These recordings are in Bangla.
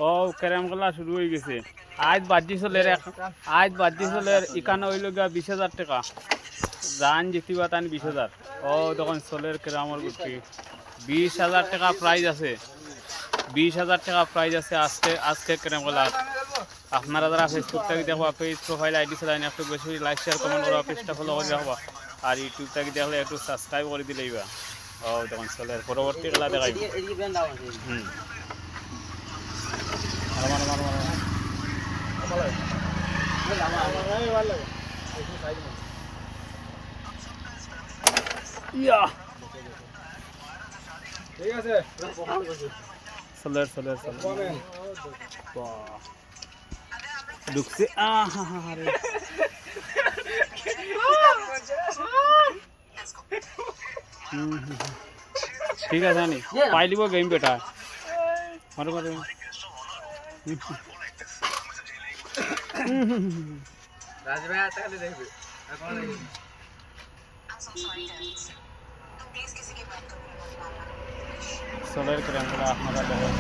ও ক্যারাম খেলা শুরু হয়ে গেছে। আজ বাজি চলের এখানে হইল গিয়া 20,000 টাকা। জান জিতিবা তান 20,000। ও তখন চলের ক্যারামর গুটি 20,000 টাকা প্রাইজ আছে। 20,000 টাকা প্রাইজ আছে আজকে ক্যারাম খেলার। আপনারা যারা ফেসবুক থেকে দেখবা পেজ প্রোফাইল আইডি চালাইন একটু বেশি লাইক শেয়ার কমেন্ট করবা, পেজটা ফলো করে রাখবা। আর ইউটিউব থেকে দেখলে একটু সাবস্ক্রাইব করে দিলেইবা। ও তখন চলের পরবর্তী খেলা দেখাইব। হুম ইয়া ঠিক আছে চলের ঢুকছে আরে ঠিক আছে নি পাই লিব গেম বেটা মারো রাজ ভাই তাহলে দেখবে এখন চলের ক্যারামগুলো আপনারা দেখেন।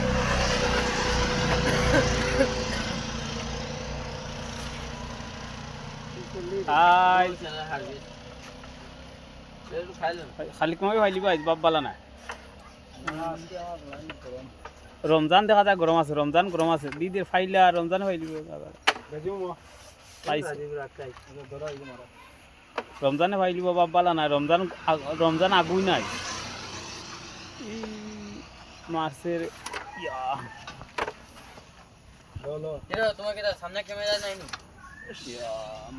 খালি কমাই ভাই লিবা বাপ বালা না। রমজান দেখা যায় গরম আছে, রমজান গরম আছে দিদির ফাইলা রমজান ভাই লিব রমজানে ভাই লিব বাপ বালা নাই। রমজান আগুই নাই মাছের ইয়া তোমাকে সামনে ক্যামেরা নাই নি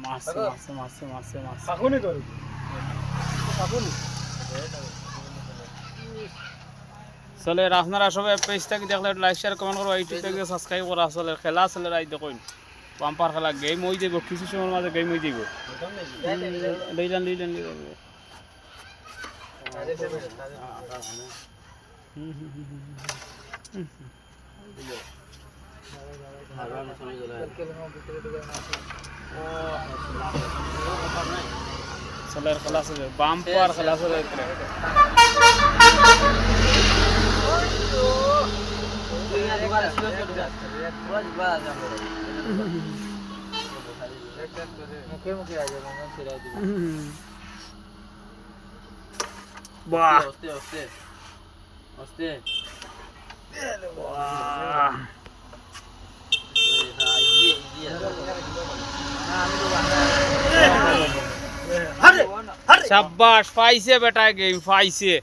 মাছে পাকুনি করি পাকুনি চলে আপনারা সবাই পেজটাকে দেখলে লাইক শেয়ার কমেন্ট করো, ইউটিউব থেকে সাবস্ক্রাইব করা। আসলে খেলা আসলে রাই দেখুন বাম্পার খেলা গেম হয়ে যাব, কিছু সময়ের মাঝে গেম হয়ে যাব। লইলেন চলে খেলা আছে বাম্পার খেলা চলে বাহ শাবাশ পাইছে বেটা গেম পাইছে।